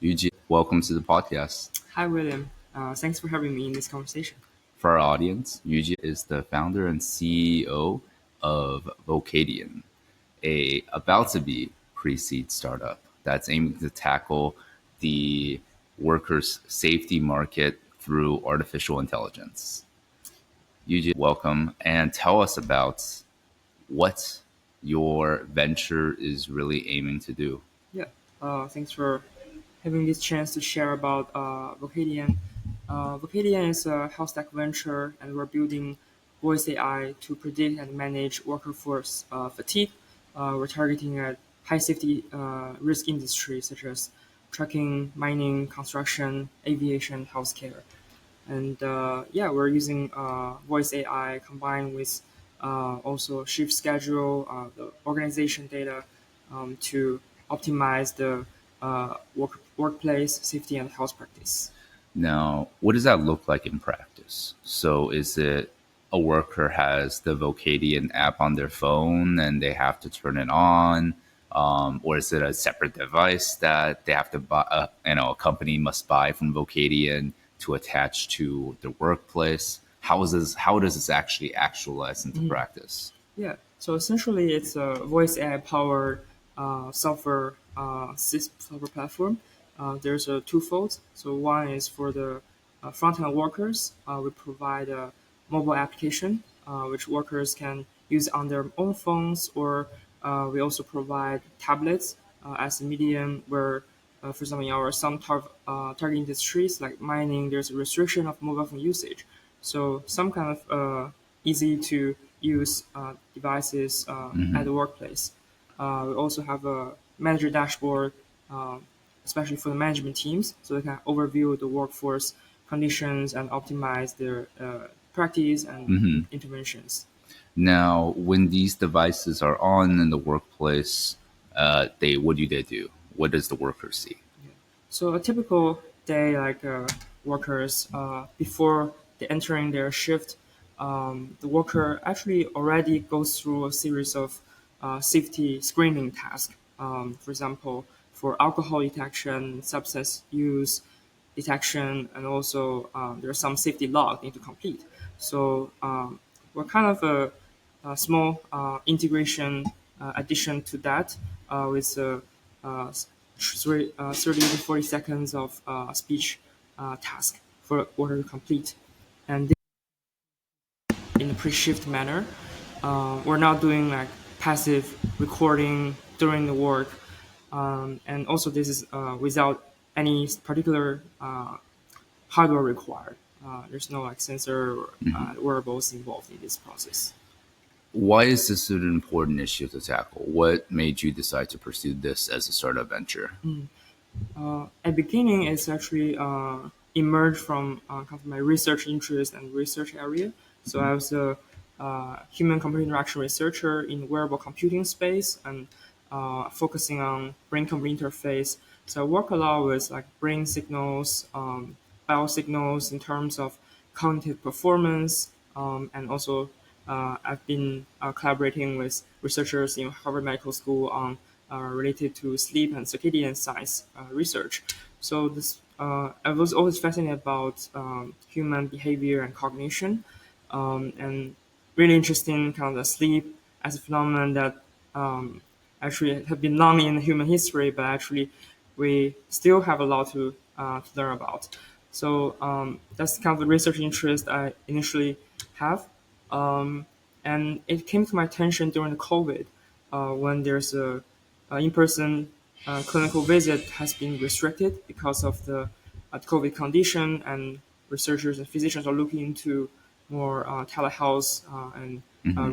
Yujie, welcome to the podcast. Hi, William. Thanks for having me in this conversation. For our audience, Yujie is the founder and CEO of Vocadian, a about to be pre-seed startup that's aiming to tackle the workers' safety market through artificial intelligence. Yujie, welcome, and tell us about what your venture is really aiming to do. Yeah. Thanks for having this chance to share about Vocadian. Vocadian is a health tech venture, and we're building voice AI to predict and manage workforce fatigue. We're targeting at high safety risk industries such as trucking, mining, construction, aviation, healthcare. And yeah, we're using voice AI combined with also shift schedule, the organization data to optimize the workplace safety and health practice. Now, what does that look like in practice? So, is it a worker has the Vocadian app on their phone and they have to turn it on? Or is it a separate device that they have to buy? A company must buy from Vocadian to attach to the workplace. How does this actually actualize into practice? Yeah, so essentially it's a voice AI powered software platform. There's a twofold. So one is for the front-end workers. We provide a mobile application which workers can use on their own phones, or we also provide tablets as a medium where, for example, in our target industries like mining, there's a restriction of mobile phone usage. So some kind of easy to use devices at the workplace. We also have a manager dashboard, especially for the management teams, so they can overview the workforce conditions and optimize their practice and interventions. Now, when these devices are on in the workplace, they what do they do? What does the worker see? So a typical day, like workers before they entering their shift, the worker actually already goes through a series of safety screening tasks. For example, for alcohol detection, substance use detection, and also there's some safety log need to complete. So we're kind of a small integration addition to that with uh, 30 to 40 seconds of speech task for order to complete. And this in a pre-shift manner. We're not doing like passive recording during the work. And also this is without any particular hardware required. There's no like sensor or wearables involved in this process. Why is this an important issue to tackle? What made you decide to pursue this as a startup venture? At beginning, it's actually emerged from kind of my research interest and research area. So I was a human-computer interaction researcher in wearable computing space and focusing on brain-computer interface. So I work a lot with like brain signals, bio signals in terms of cognitive performance, and also I've been collaborating with researchers in Harvard Medical School on related to sleep and circadian science research. So this I was always fascinated about human behavior and cognition, and really interesting kind of the sleep as a phenomenon that actually have been long in human history, but actually we still have a lot to learn about. So that's kind of the research interest I initially have. And it came to my attention during the COVID when there's a in-person clinical visit has been restricted because of the COVID condition, and researchers and physicians are looking into more telehealth and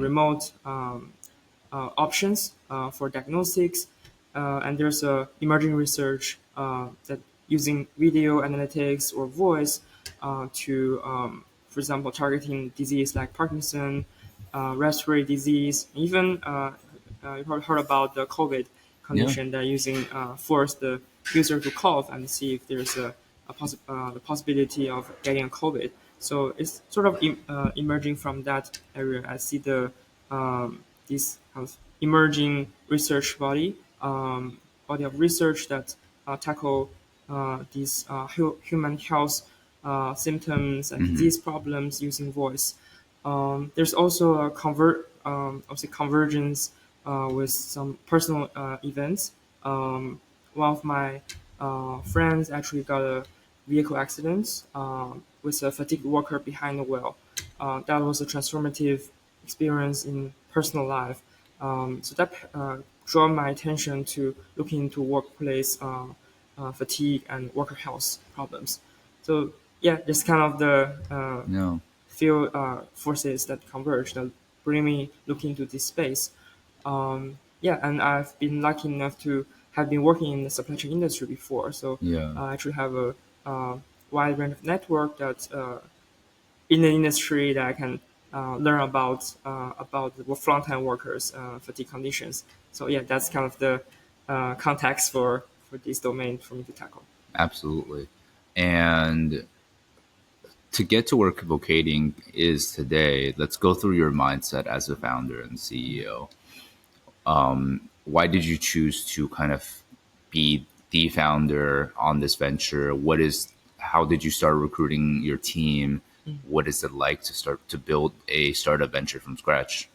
remote options for diagnostics. And there's emerging research that using video analytics or voice to, for example, targeting disease like Parkinson, respiratory disease, even you probably heard about the COVID condition that using force the user to cough and see if there's the possibility of getting a COVID. So it's sort of emerging from that area. I see the this kind of emerging research body of research that tackle these human health symptoms and Mm-hmm. disease problems using voice. There's also a obviously convergence with some personal events. One of my friends actually got a vehicle accident with a fatigued worker behind the wheel. That was a transformative experience in personal life. So that drew my attention to looking into workplace fatigue and worker health problems. So yeah, just kind of the No. few forces that converge that bring me looking into this space. Yeah, and I've been lucky enough to have been working in the supply chain industry before, so Yeah. I actually have a wide range of network that in the industry that I can learn about the frontline workers' fatigue conditions. So yeah, that's kind of the context for this domain for me to tackle. Absolutely. And to get to where Vocading is today, let's go through your mindset as a founder and CEO. Why did you choose to kind of be the founder on this venture? How did you start recruiting your team? What is it like to start to build a startup venture from scratch?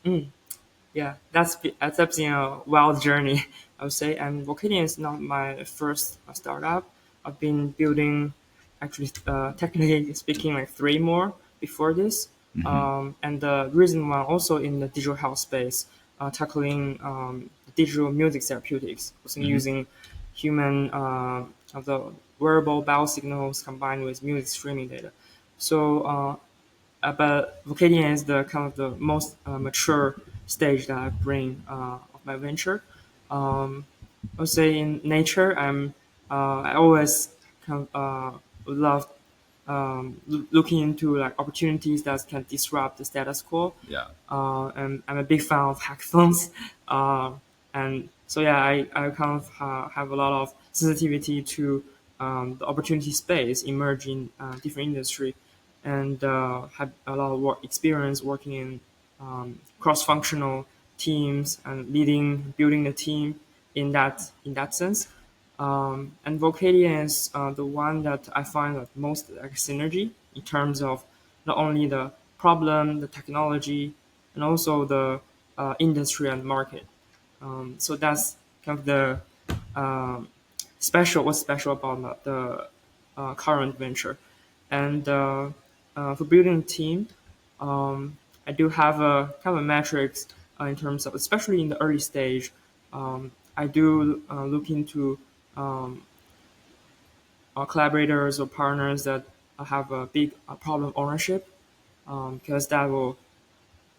Yeah, that's been a wild journey, I would say. And Vocadian is not my first startup. I've been building, actually, technically speaking, like three more before this. And the reason why also in the digital health space, tackling digital music therapeutics, also using human of the wearable biosignals combined with music streaming data. So but Vocadian is the kind of the most mature stage that I bring of my venture. I would say in nature, I always kind of love looking into like opportunities that can disrupt the status quo. Yeah. And I'm a big fan of hackathons. And so yeah, I kind of have a lot of sensitivity to the opportunity space emerging different industry, and had a lot of work experience working in cross-functional teams and building the team in that sense. And Vocadian is the one that I find that most like synergy in terms of not only the problem, the technology, and also the industry and market. So that's kind of the um, what's special about the current venture. And for building a team, I do have a kind of a metrics in terms of, especially in the early stage, I do look into collaborators or partners that have a big problem ownership, because that will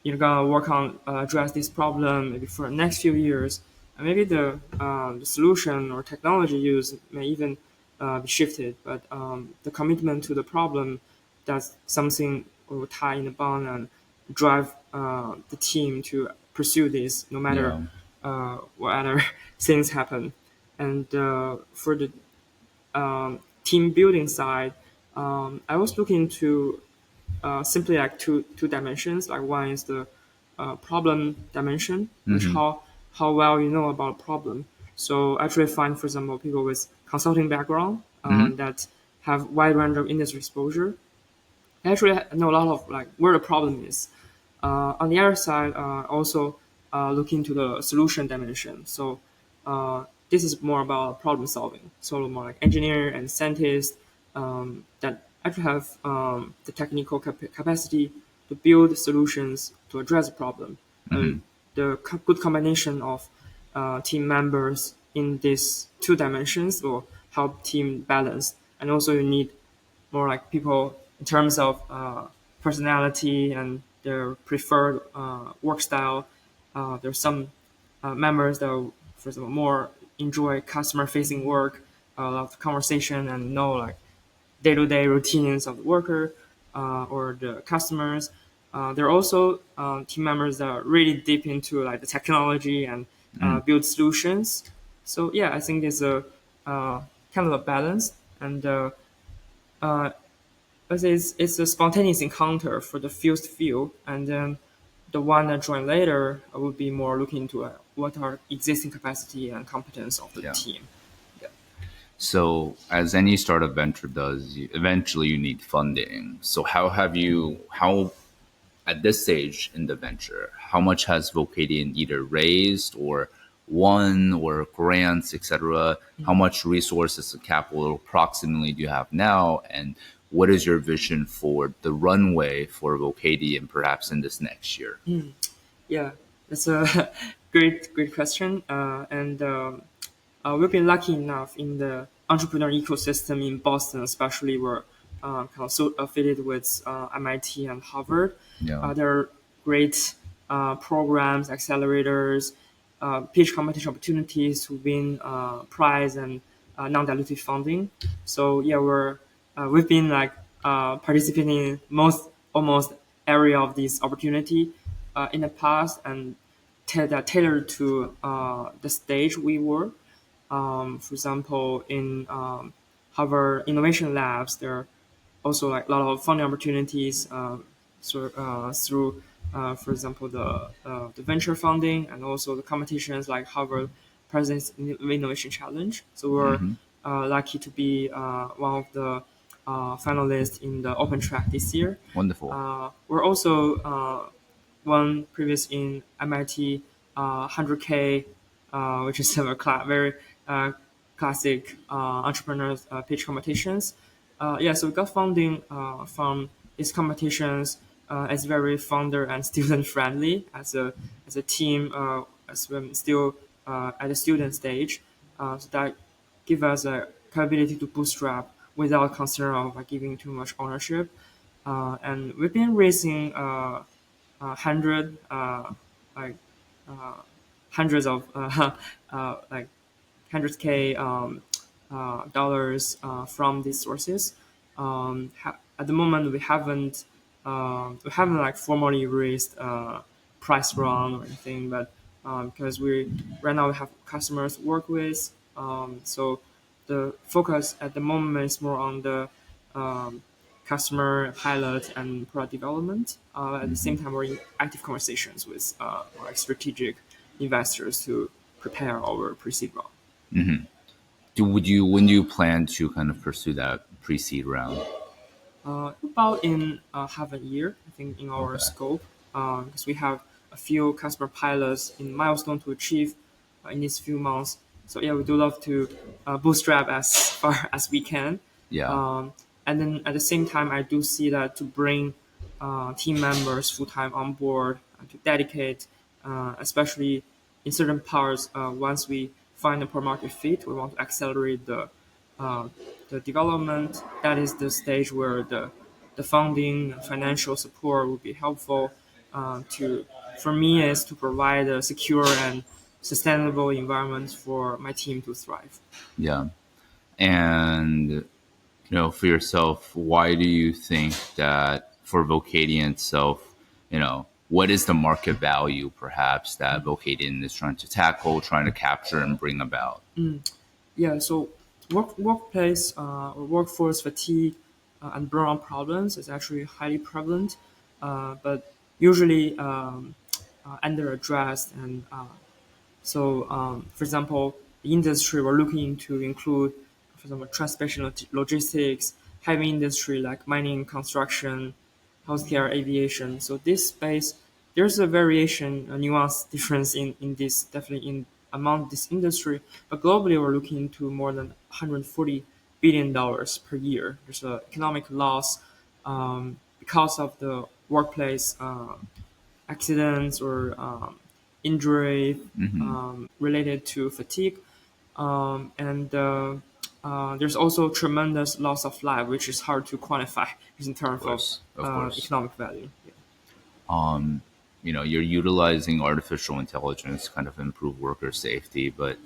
you're gonna work on address this problem maybe for the next few years, and maybe the solution or technology used may even be shifted, but the commitment to the problem, that's something will tie in the bond and drive the team to pursue this no matter Yeah. what other things happen. And for the team building side, I was looking to simply like two dimensions. Like one is the problem dimension, which how well you know about a problem. So I actually find, for example, people with consulting background that have wide range of industry exposure. I actually know a lot of like where the problem is. On the other side, also look into the solution dimension. So this is more about problem solving. So more like engineer and scientist that actually have the technical capacity to build solutions to address the problem. And the good combination of team members in these two dimensions will help team balance. And also you need more like people in terms of personality and their preferred work style. There's some members that, for example, more enjoy customer-facing work, a lot of conversation, and know like day-to-day routines of the worker or the customers. There are also team members that are really deep into like the technology and build solutions. So yeah, I think it's a kind of a balance, and uh, but it's a spontaneous encounter for the first few, and then the one that join later would be more looking into what are existing capacity and competence of the Yeah. team. Yeah. So, as any startup venture does, eventually you need funding. So, how at this stage in the venture, how much has Vocadian either raised or won or grants, etc.? How much resources and capital approximately do you have now? And what is your vision for the runway for Vocadian perhaps in this next year? Yeah, that's a great question. We've been lucky enough in the entrepreneur ecosystem in Boston, especially we're kind of so affiliated with MIT and Harvard. Yeah. There are great programs, accelerators, pitch competition opportunities to win prize and non-dilutive funding. So yeah, we've been like participating in most almost area of this opportunity in the past and tailored to the stage we were. For example, in Harvard Innovation Labs, there are also like a lot of funding opportunities through, for example, the venture funding and also the competitions like Harvard President's Innovation Challenge. So we're lucky to be one of the finalists in the open track this year. Wonderful. We're also one previous in MIT 100K, which is a very classic entrepreneurs pitch competitions. Yeah, so we got funding from these competitions. It's very founder and student friendly as a team, as we're still at the student stage. So that give us a capability to bootstrap without concern of giving too much ownership. And we've been raising hundred like hundreds of like hundred k dollars from these sources. At the moment, we haven't like formally raised price round or anything, but because we right now we have customers to work with, so the focus at the moment is more on the customer pilot and product development. At the same time, we're in active conversations with like strategic investors to prepare our pre-seed round. When do you plan to kind of pursue that pre-seed round? About in half a year, I think, in our Okay. scope, because we have a few customer pilots in milestone to achieve in these few months. So yeah, we do love to bootstrap as far as we can. Yeah. And then at the same time, I do see that to bring team members full time on board to dedicate, especially in certain parts. Once we find the product market fit, we want to accelerate the development. That is the stage where the funding and financial support would be helpful to for me is to provide a secure and sustainable environment for my team to thrive. Yeah. And for yourself, why do you think that for Vocadian itself, what is the market value perhaps that Vocadian is trying to tackle, trying to capture and bring about? Yeah, so workplace or workforce fatigue and burnout problems is actually highly prevalent, but usually under addressed. And for example, the industry we're looking to include, for example, transportation logistics, heavy industry like mining, construction, healthcare, aviation. So this space, there's a variation, a nuance difference in this, definitely in among this industry. But globally, we're looking into more than $140 billion per year. There's an economic loss because of the workplace accidents or injury related to fatigue. And there's also tremendous loss of life, which is hard to quantify in terms of economic value. Yeah. You're utilizing artificial intelligence to kind of improve worker safety, but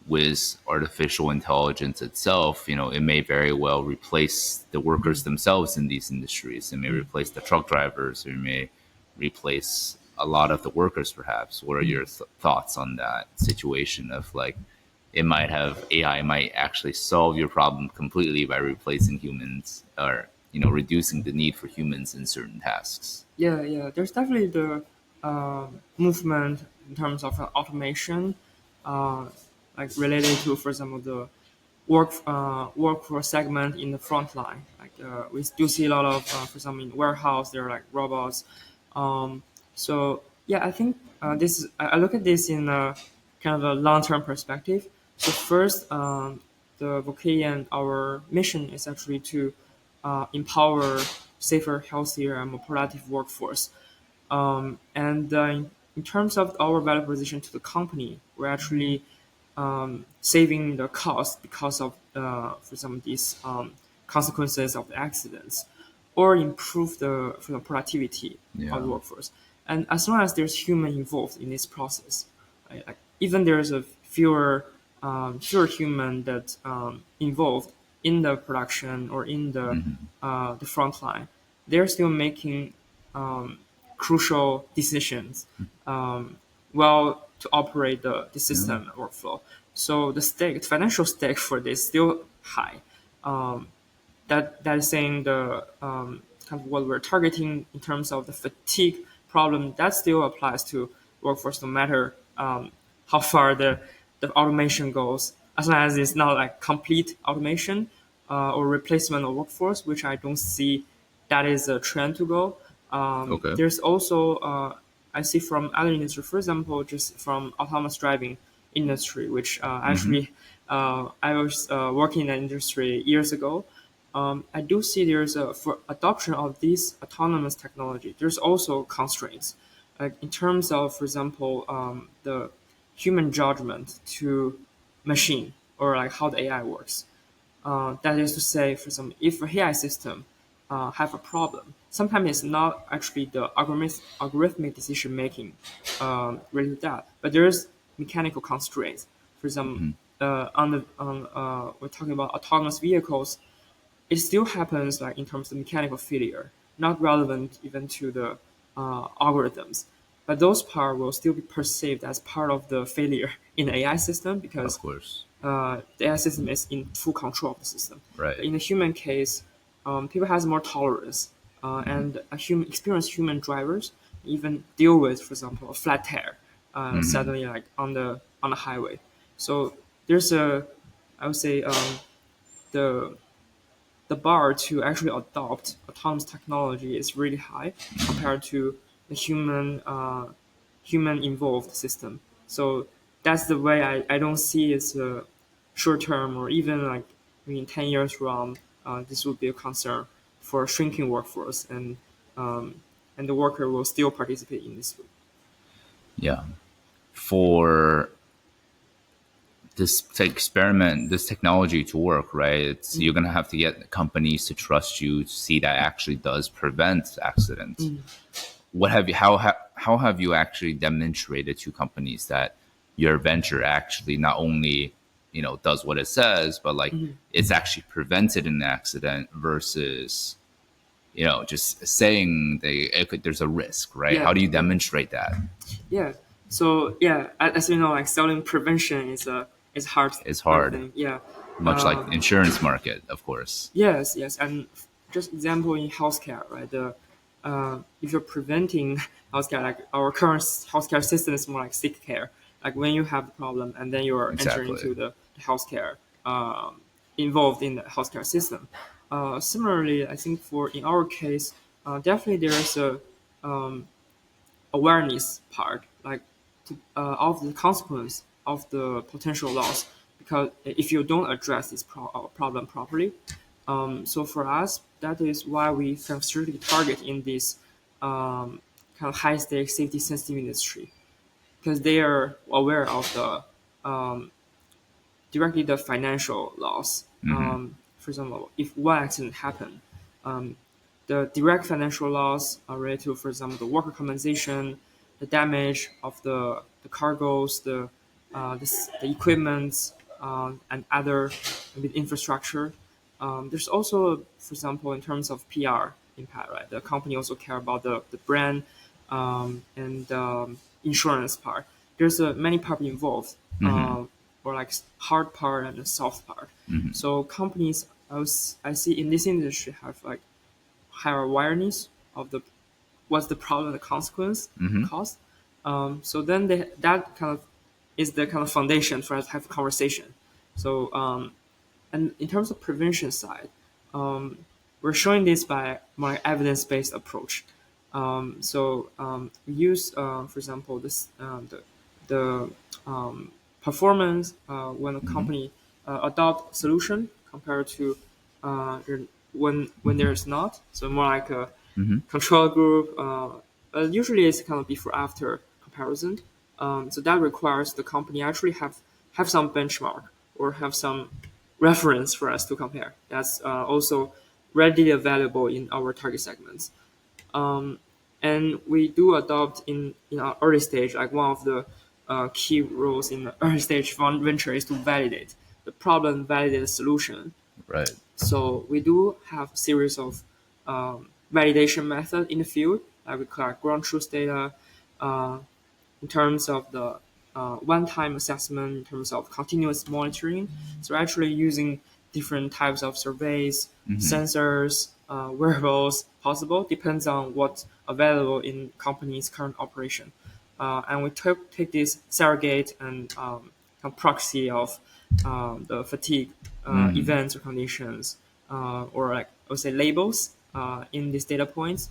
with artificial intelligence itself, it may very well replace the workers themselves in these industries. It may replace the truck drivers, or it may replace a lot of the workers, perhaps. What are your thoughts on that situation of like, AI might actually solve your problem completely by replacing humans or, reducing the need for humans in certain tasks? Yeah. There's definitely the movement in terms of automation, like related to, for example, the workforce segment in the front line. Like we do see a lot of, for example, in warehouse, there are like robots. So yeah, I think I look at this in a kind of a long-term perspective. So first, the Vocadian, our mission is actually to empower safer, healthier, and more productive workforce. And in terms of our value proposition to the company, we're actually saving the cost because of, for some of these consequences of the accidents, or improve the for the productivity of Yeah. the workforce. And as long as there's human involved in this process, right? Like even there's a fewer human that involved in the production or in the front line, they're still making crucial decisions well to operate the Yeah. system workflow. So the financial stake for this still high. That is saying the kind of what we're targeting in terms of the fatigue problem that still applies to workforce no matter how far the automation goes, as long as it's not like complete automation or replacement of workforce, which I don't see that is a trend to go. Okay. There's also I see from other industry, for example, just from autonomous driving industry, which actually I was working in that industry years ago. I do see there's a for adoption of this autonomous technology. There's also constraints, like in terms of, for example, the human judgment to machine or like how the AI works. That is to say, for example, if a AI system have a problem, sometimes it's not actually the algorithmic decision making related to that, but there's mechanical constraints. For example, we're talking about autonomous vehicles, it still happens like in terms of mechanical failure, not relevant even to the algorithms. But those parts will still be perceived as part of the failure in the AI system Of because course. the AI system is in full control of the system. Right. In the human case, people has more tolerance and experienced human drivers even deal with, for example, a flat tire suddenly like on the highway. So there's I would say the the bar to actually adopt autonomous technology is really high compared to the human involved system. So that's the way I don't see it's a short term or even like in 10 years from this would be a concern for shrinking workforce and the worker will still participate in this. Yeah. For this technology to work, right? You're gonna have to get companies to trust you to see that actually does prevent accidents. What have you how have you actually demonstrated to companies that your venture actually not only does what it says, but like it's actually prevented an accident versus just saying there's a risk, right? How Yeah, do you demonstrate that? yeah. So yeah, as you know, like selling prevention is hard It's hard hard, thing. Yeah. much like the insurance market, of course. Yes, yes, and just example in healthcare, right? If you're preventing healthcare, like our current healthcare system is more like sick care. Like when you have the problem, and then you are entering Exactly. into the healthcare, involved in the healthcare system. Similarly, I think for in our case, definitely there's a awareness part, like of the consequence of the potential loss. Because if you don't address this problem properly, so for us, that is why we kind of strategically target in this kind of high stakes, safety sensitive industry, because they are aware of the directly the financial loss. For example, if one accident happened, um, the direct financial loss are related to, for example, the worker compensation, the damage of the cargoes, the equipment, and other maybe infrastructure. There's also, for example, in terms of PR impact, right? The company also care about the brand and insurance part. There's many parts involved, or like hard part and the soft part. So companies I see in this industry have like higher awareness of the what's the problem, the consequence, cost. So then that kind of is the kind of foundation for us to have a conversation. So And in terms of prevention side, we're showing this by my evidence-based approach. We use, for example, the performance when a Hmm. company adopt solution compared to when there's not. So more like a Hmm. control group. Usually it's kind of before after comparison. So that requires the company actually have some benchmark or have some reference for us to compare. That's also readily available in our target segments. And we do adopt in our early stage, like one of the key roles in the early stage fund venture is to validate the problem, validate the solution. Right. So we do have a series of validation method in the field. We collect ground truth data uh, in terms of the one-time assessment, in terms of continuous monitoring. So we're actually using different types of surveys, Hmm. sensors, wearables possible, depends on what's available in company's current operation. And we take this surrogate and a proxy of the fatigue Hmm. events or conditions, or like I would say labels in these data points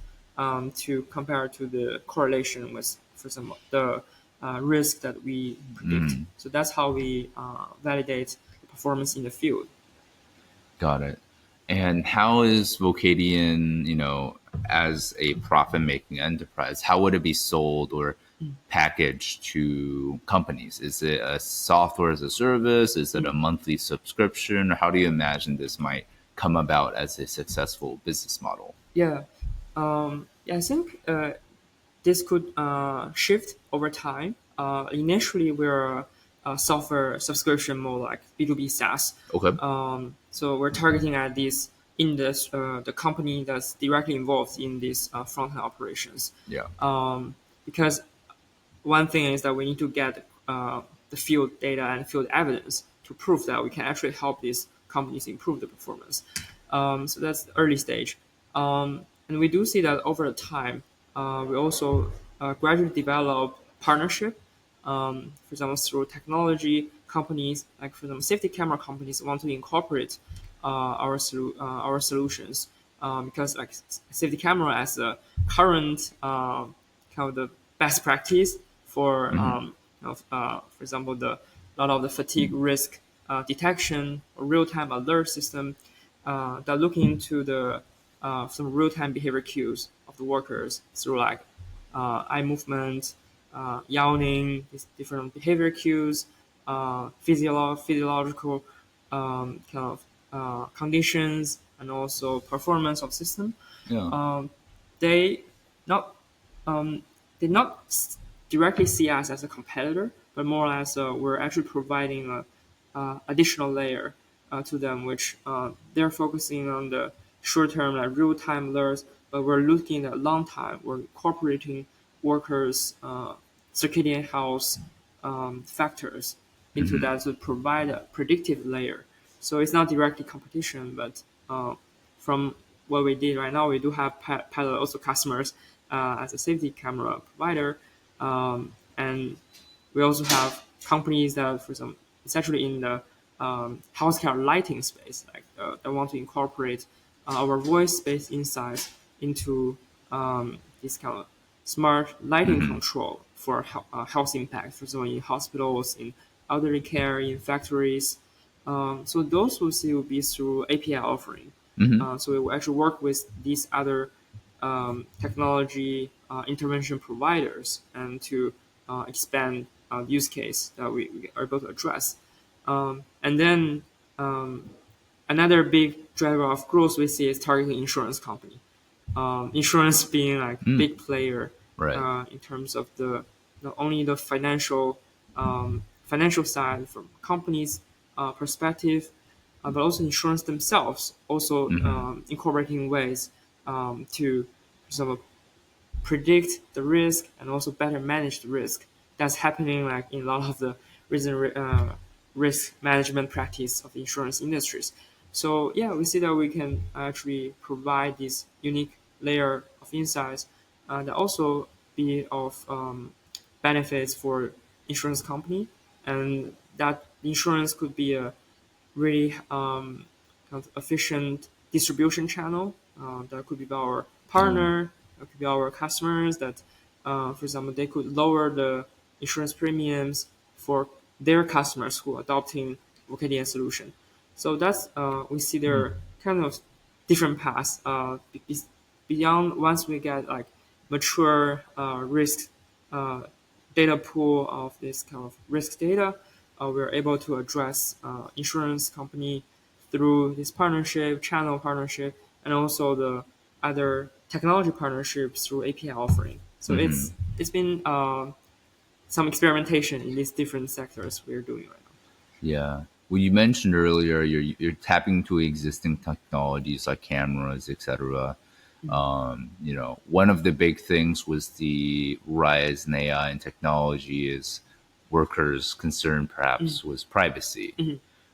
to compare to the correlation with, for example, the risk that we predict. Mm. So that's how we validate the performance in the field. Got it. And how is Vocadian, as a profit making enterprise, how would it be sold or packaged to companies? Is it a software as a service? Is it a monthly subscription? Or how do you imagine this might come about as a successful business model? Yeah, yeah, I think this could shift over time. Initially, we're a software subscription more like B2B SaaS. Okay. So we're targeting at this in this the company that's directly involved in these front end operations. Yeah. Because one thing is that we need to get the field data and field evidence to prove that we can actually help these companies improve the performance. So that's the early stage. And we do see that over the time, we also gradually develop partnership. For example, through technology companies, like for example, safety camera companies want to incorporate our solutions because like safety camera as a current kind of the best practice for Hmm. for example the lot of the fatigue risk detection or real-time alert system that look into the some real-time behavior cues of the workers through like eye movement, yawning, these different behavior cues, physiological kind of conditions, and also performance of system. Yeah. Um, they not they not directly see us as a competitor, but more or less we're actually providing a additional layer to them, which they're focusing on the short term, like real time alerts, but we're looking at long time. We're incorporating workers' circadian health factors into Hmm. that to provide a predictive layer. So it's not directly competition, but from what we did right now, we do have pilot also customers as a safety camera provider, and we also have companies that, for some, it's actually in the healthcare lighting space, like that want to incorporate our voice-based insights into this kind of smart lighting Hmm. control for health impact, for example, in hospitals, in elderly care, in factories. So those will still be through API offering. Hmm. So we will actually work with these other technology intervention providers and to expand use case that we are able to address. And then another big driver of growth we see is targeting insurance company. Insurance being like Mm. big player Right. in terms of the not only the financial side from companies perspective, but also insurance themselves also Hmm. incorporating ways to sort of predict the risk and also better manage the risk. That's happening like in a lot of the recent risk management practice of insurance industries. So yeah, we see that we can actually provide this unique layer of insights that also be of benefits for insurance company, and that insurance could be a really kind of efficient distribution channel. That could be our Yeah. partner, that could be our customers. That, for example, they could lower the insurance premiums for their customers who are adopting Vocadian solution. So that's we see there kind of different paths beyond once we get like mature risk uh, data pool of this kind of risk data, we're able to address insurance company through this partnership, channel partnership, and also the other technology partnerships through API offering. So it's been some experimentation in these different sectors we're doing right now. Yeah. Well, you mentioned earlier you're tapping into existing technologies like cameras, etc. One of the big things was the rise in AI and technology is workers' concern perhaps was privacy.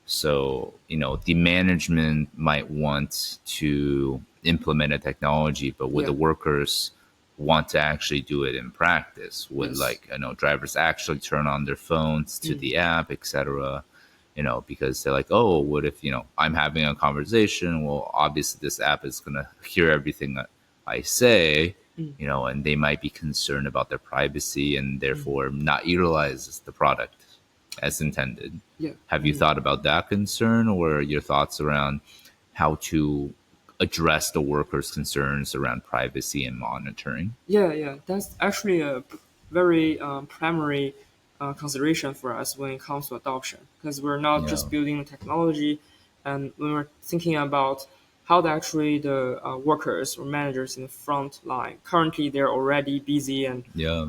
So, the management might want to implement a technology, but would Yeah. the workers want to actually do it in practice? Would Yes. like, drivers actually turn on their phones to the app, etc.? Because they're like, oh, what if, I'm having a conversation? Well, obviously this app is going to hear everything that I say, and they might be concerned about their privacy and therefore not utilize the product as intended. Yeah. Have you thought about that concern or your thoughts around how to address the workers' concerns around privacy and monitoring? Yeah, yeah, that's actually a very primary consideration for us when it comes to adoption, because we're not Yeah. just building the technology, and when we're thinking about how actually the workers or managers in the front line currently they're already busy and Yeah.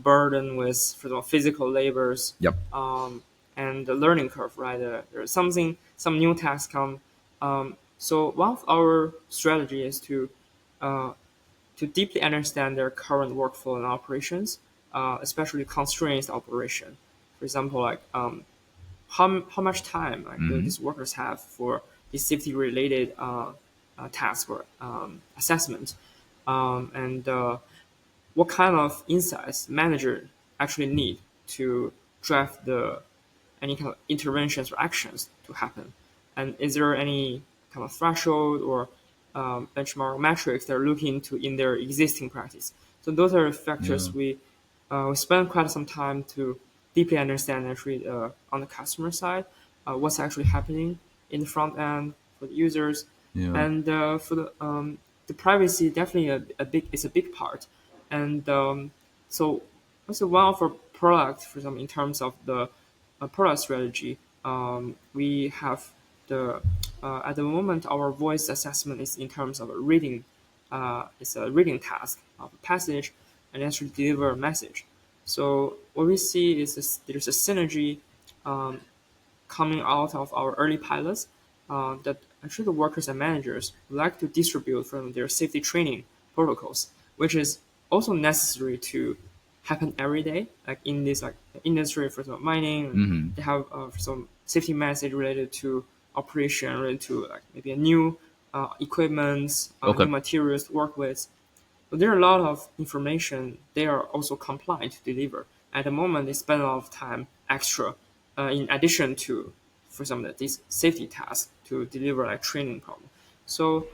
burdened with, for example, physical labors Yep. and the learning curve, right? There's some new tasks come. So one of our strategy is uh, to deeply understand their current workflow and operations, especially constraints operation. For example, like how much time like these workers have for these safety related tasks or assessment, and what kind of insights manager actually need to drive the any kind of interventions or actions to happen? And is there any kind of threshold or benchmark metrics they're looking into in their existing practice? So those are Yeah. factors we spend quite some time to deeply understand actually on the customer side what's actually happening in the front end for the users, Yeah. and for the privacy definitely a big is a big part, and so also one of our products, for example, in terms of the product strategy, we have the at the moment our voice assessment is in terms of a reading, it's a reading task of a passage and actually deliver a message. So what we see is there's a synergy um, coming out of our early pilots that actually the workers and managers would like to distribute from their safety training protocols, which is also necessary to happen every day. Like in this like industry, for example, mining, they have some safety message related to operation, related to like maybe a new equipment, Okay. new materials to work with. But there are a lot of information they are also compliant to deliver. At the moment, they spend a lot of time extra in addition to, for example, these safety tasks to deliver like training problem. So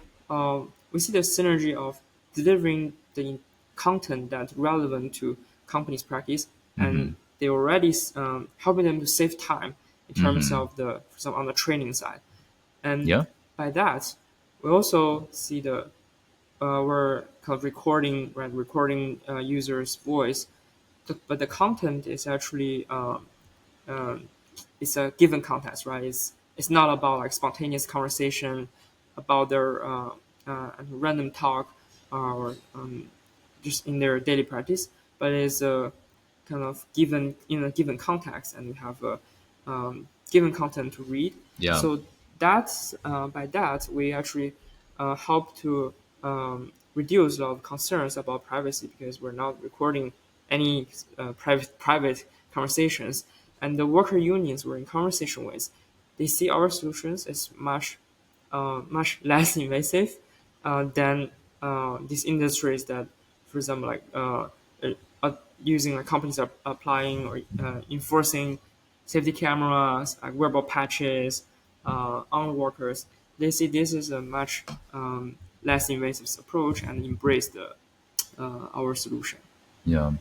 we see the synergy of delivering the content that's relevant to companies' practice, and they already helping them to save time in terms of the for example, on the training side. And Yeah. by that, we also see the we're kind of recording, right, recording users' voice, but the content is actually um, it's a given context, right? It's not about like spontaneous conversation about their random talk or just in their daily practice, but it's a kind of given in a given context, and we have a given content to read. Yeah. So that's by that we actually help to reduce a lot of concerns about privacy because we're not recording any private conversations, and the worker unions we're in conversation with, they see our solutions as much less invasive than these industries that, for example, like using like companies are applying or enforcing safety cameras, like wearable patches, on workers, they see this is a much less invasive approach and embrace our solution. Yeah.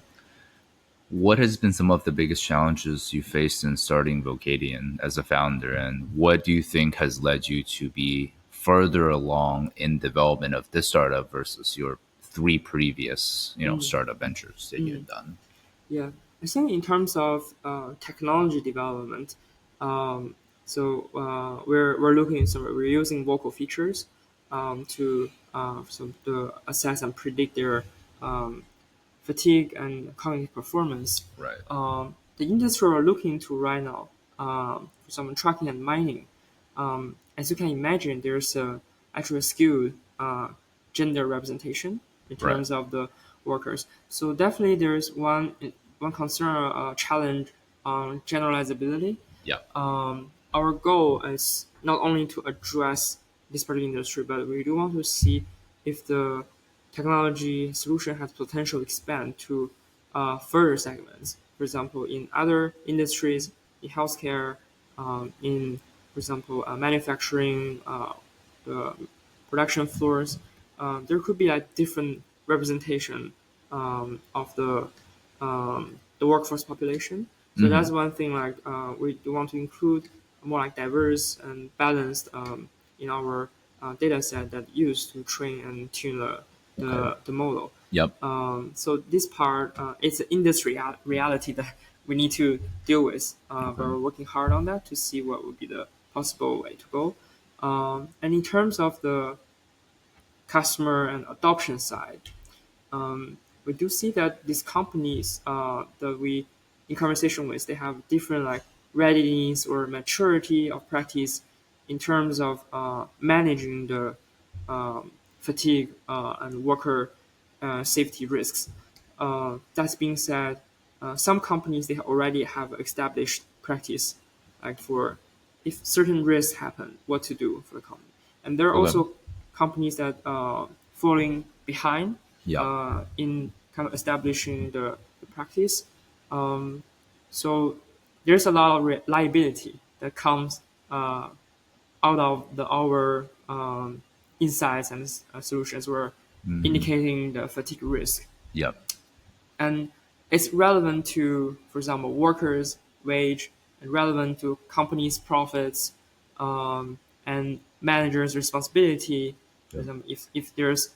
What has been some of the biggest challenges you faced in starting Vocadian as a founder, and what do you think has led you to be further along in development of this startup versus your three previous, startup ventures that you had done? Yeah, I think in terms of technology development, we're looking so we're using vocal features to assess and predict their um, fatigue and cognitive performance. Right. The industry we're looking to right now, for some tracking and mining, as you can imagine, there's actually a skewed gender representation in Right. terms of the workers. So definitely there's one concern, challenge on generalizability. Yeah. Our goal is not only to address this particular industry, but we do want to see if the technology solution has potential to expand to further segments. For example, in other industries, in healthcare, in, for example, manufacturing, the production floors, there could be like different representation of the workforce population. So that's one thing. Like we do want to include more like diverse and balanced in our data set that used to train and tune the model. Yep. So this part, it's an industry reality that we need to deal with. But we're working hard on that to see what would be the possible way to go. And in terms of the customer and adoption side, we do see that these companies that we in conversation with, they have different like readiness or maturity of practice in terms of managing the fatigue and worker safety risks. That being said, some companies they already have established practice, like for if certain risks happen, what to do for the company. And there are Okay. also companies that falling behind Yeah. in kind of establishing the practice. So there's a lot of liability that comes out of our insights and solutions. We're indicating the fatigue risk, Yep. and it's relevant to, for example, workers' wage, and relevant to companies' profits, and managers' responsibility. For example, if there's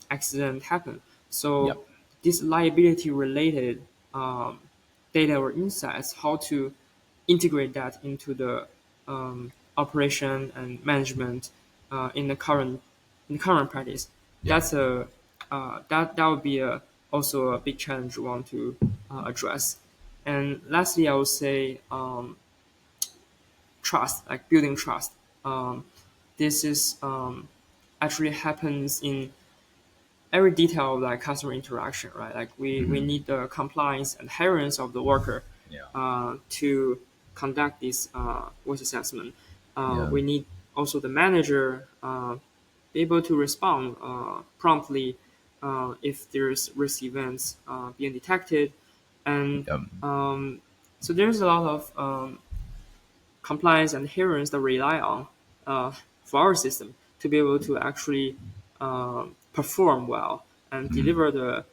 accident happen, so Yep. this liability related data or insights, how to integrate that into the operation and management in the current practice. Yeah. That's a that would be also a big challenge we want to address. And lastly, I would say trust, like building trust. This is actually happens in every detail of like customer interaction, right? Like we need the compliance and adherence of the worker Yeah. to conduct this voice assessment. Yeah. We need also the manager be able to respond promptly if there's risk events being detected. And Yep. so there's a lot of compliance and adherence that rely on for our system to be able to actually perform well and deliver the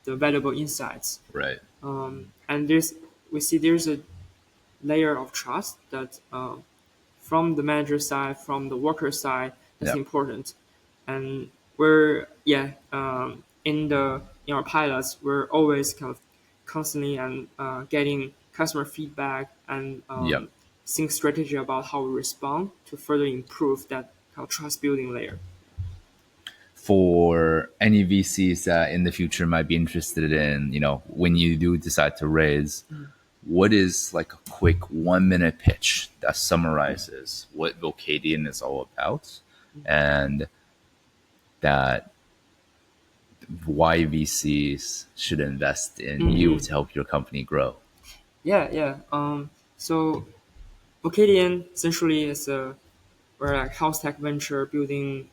valuable insights. Right. And we see there's a layer of trust that from the manager side, from the worker side, that's Yep. important. And we're in our pilots, we're always kind of constantly and getting customer feedback and Yep. think strategy about how we respond to further improve that kind of trust building layer. For any VCs that in the future might be interested in, when you do decide to raise, what is like a quick 1 minute pitch that summarizes what Vocadian is all about and that why VCs should invest in you to help your company grow? Yeah. So Vocadian essentially is we're like health tech venture building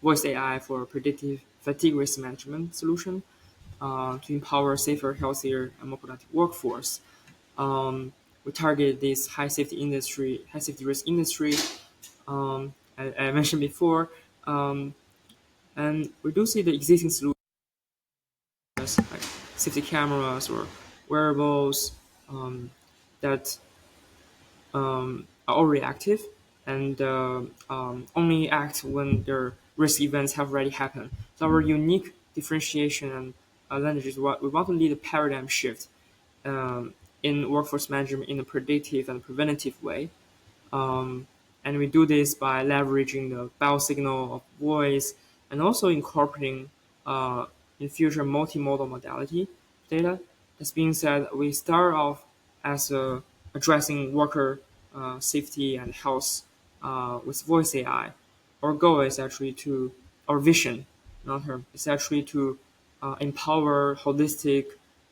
voice AI for predictive fatigue risk management solution to empower safer, healthier, and more productive workforce. we target this high safety risk industry. I mentioned before, and we do see the existing solutions like safety cameras or wearables that are already active and only act when their risk events have already happened. So our unique differentiation and advantage is what we want to lead a paradigm shift in workforce management in a predictive and preventative way. And we do this by leveraging the biosignal of voice and also incorporating in future multimodal modality data. This being said, we start off as addressing worker safety and health with voice AI. Our goal is actually to, our vision, not term, is actually to empower holistic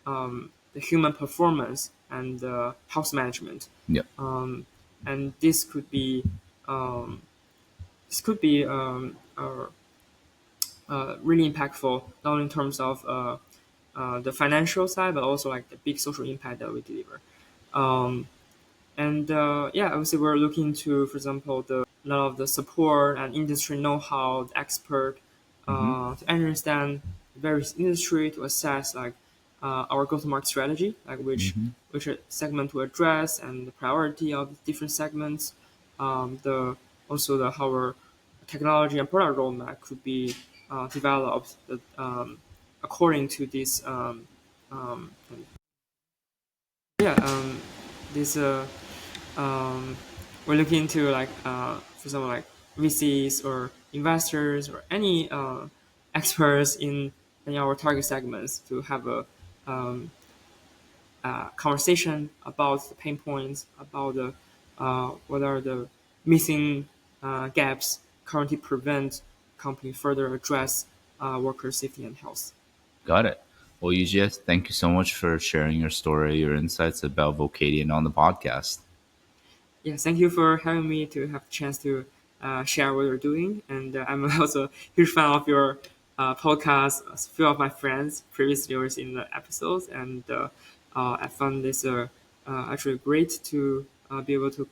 the human performance and health management. Yep. And um, this could be really impactful, not only in terms of the financial side, but also like the big social impact that we deliver. Um, and yeah, obviously we're looking to, for example, the a lot of the support and industry know-how, the expert to understand various industry to assess like our go-to-market strategy, like which segment to address and the priority of the different segments. The also the how our technology and product roadmap could be developed according to this. Yeah, this um, we're looking into like for example like VCs or investors or any experts in our target segments to have a conversation about the pain points, about the what are the missing gaps currently prevent company further address worker safety and health. Got it. Well, Yujie, thank you so much for sharing your story, your insights about Vocadian on the podcast. Yeah, thank you for having me to have a chance to share what you're doing. And I'm also a huge fan of your podcast. A few of my friends previously was in the episodes, and I found this actually great to be able to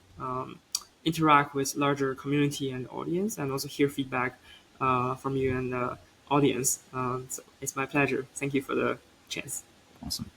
interact with larger community and audience, and also hear feedback from you and the audience. So it's my pleasure. Thank you for the chance. Awesome.